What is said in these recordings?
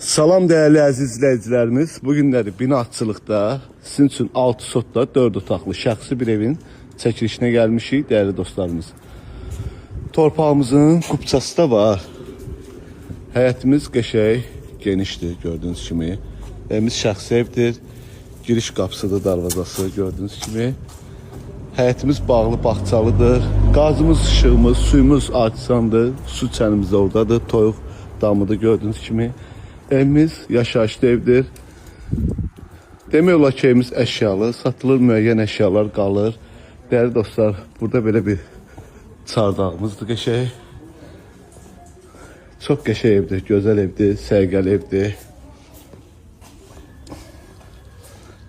Salam değerli əziz izləyicilərimiz. Bugünləri binaçılıqda sizin üçün 6 sotla 4 otaqlı şəxsi bir evin çəkilişinə gəlmişik değerli dostlarımız. Torpağımızın qubçası da var. Həyətimiz qəşəng, genişdir gördüğünüz kimi. Evimiz şəxsi evdir. Giriş qapısıdır, darvazası gördüğünüz kimi. Həyətimiz bağlı, bağçalıdır. Qazımız, işığımız, suyumuz artisandır. Su çənimiz də oradadır. Toyuq damıdır gördüğünüz kimi. Evimiz yaşayışlı evdir. Demək olar ki, evimiz əşyalı, satılır, müəyyən əşyalar qalır. Değerli dostlar, burada belə bir çardağımızdır qəşəng. Çox qəşəng evdir, gözəl evdir, səliqəli evdir.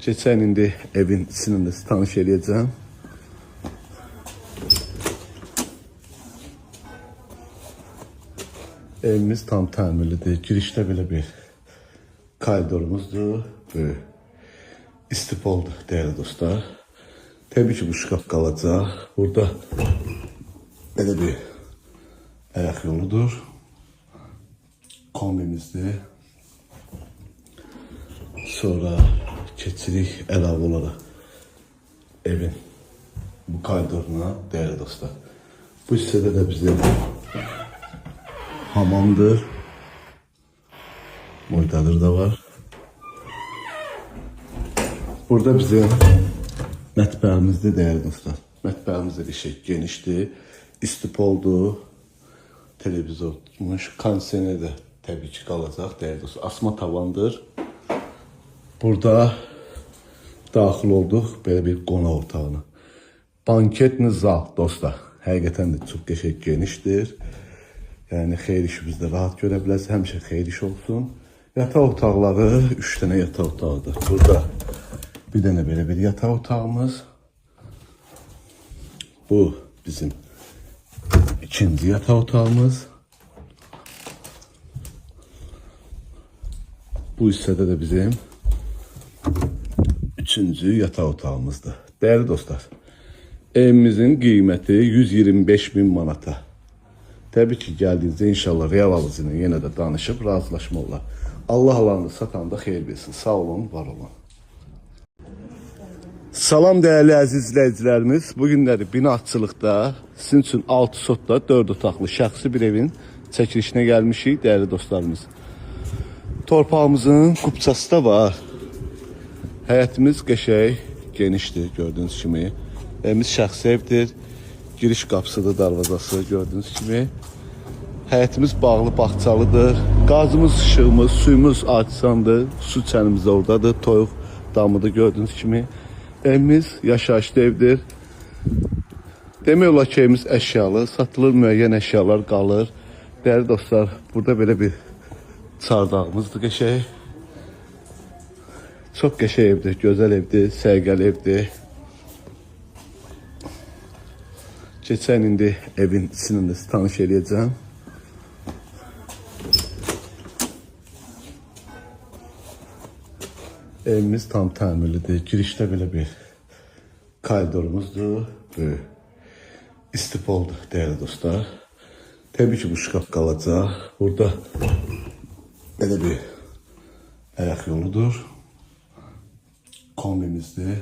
Keçən indi evin içində sizi tanış edəcəm. Evimiz tam təmirlidir. Girişdə belə bir koridorumuzdur. Böyük istipoldur değerli dostlar. Təbii ki bu şkaf qalacaq. Burada belə bir ayaq yoludur. Kombimizdir. Sonra keçirik əlavə olaraq evin bu koridoruna değerli dostlar. Bu hissədə də bizim hamamdır. Moydadır da var. Burada bizim mətbəximizdir değerli dostlar. Mətbəximiz də şey genişdir. İstipoldur. Televizor tutmuş. Kondisioner də təbii ki qalacaq değerli dostlar. Asma tavandır. Burada daxil olduq belə bir qonaq otağına. Banketli zal dostlar. Həqiqətən də çox qəşəng genişdir. Yani xeyir işimizdə rahat görə bilərsiniz. Həmişə xeyir iş olsun. Yataq otaqları 3 dənə yataq otağıdır. Burada bir dənə belə bir yataq otağımız. Bu bizim ikinci yataq otağımız. Bu hissədə də bizim üçüncü yataq otağımızdır. Değerli dostlar, evimizin qiyməti 125.000 manata. Təbii ki geldiğinizde inşallah real alıcıyla yine de danışıp razılaşma olar. Allah alanı satanda xeyir versin. Sağ olun, var olun. Salam değerli əziz izləyicilərimiz. Bugünləri binaçılıqda sizin üçün 6 sotla 4 otaqlı şəxsi bir evin çəkilişinə gəlmişik değerli dostlarımız. Torpağımızın qubçası da var. Həyətimiz qəşəng, genişdir gördüğünüz kimi. Evimiz şəxsi evdir. Giriş qapısıdır, darvazası gördüğünüz kimi. Həyətimiz bağlı, bağçalıdır. Qazımız, işığımız, suyumuz artisandır. Su çənimiz də oradadır. Toyuq damıdır gördüğünüz kimi. Evimiz yaşayışlı evdir. Demək olar ki, evimiz əşyalı, satılır, müəyyən əşyalar qalır. Değerli dostlar, burada belə bir çardağımızdır qəşəng. Çox qəşəng evdir, gözəl evdir, səliqəli evdir. Keçən indi evin içində sizi tanış edəcəm. Evimiz tam təmirlidir. Girişdə belə bir koridorumuzdur. Böyük istipoldur değerli dostlar. Təbii ki bu şkaf qalacaq. Burada belə bir ayaq yoludur. Kombimizdir.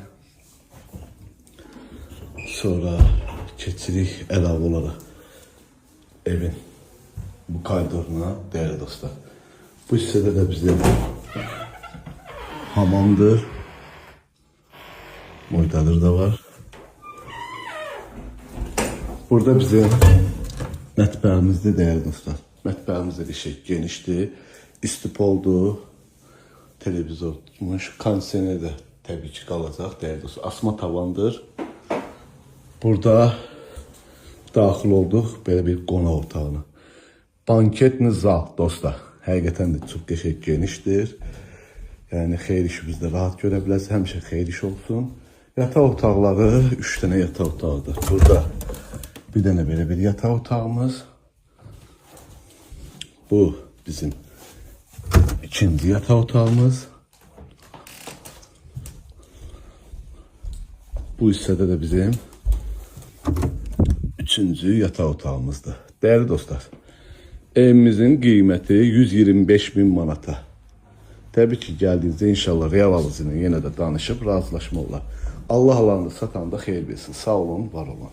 Sonra keçirik əlavə olaraq evin bu koridoruna değerli dostlar. Bu hissədə də bizim hamamdır. Moydadır da var. Burada bizim mətbəximizdir değerli dostlar. Mətbəximiz də şey genişdir. İstipoldur. Televizor tutmuş. Kondisioner də təbii ki qalacaq değerli dostlar. Asma tavandır. Burada daxil olduq belə bir qonaq otağına. Banketli zal dostlar. Həqiqətən də çox qəşəng genişdir. Yani xeyir işimizdə rahat görə bilərsiniz. Həmişə xeyir iş olsun. Yataq otaqları 3 dənə yataq otağıdır. Burada bir dənə belə bir yataq otağımız. Bu bizim ikinci yataq otağımız. Bu hissədə də bizim üçüncü yataq otağımızdır. Değerli dostlar, evimizin qiyməti 125.000 manata. Təbii ki, gəldiyinizdə inşallah real alıcı ilə yenə də danışıb razılaşma olar. Allah alanı satanda xeyir versin. Sağ olun, var olun.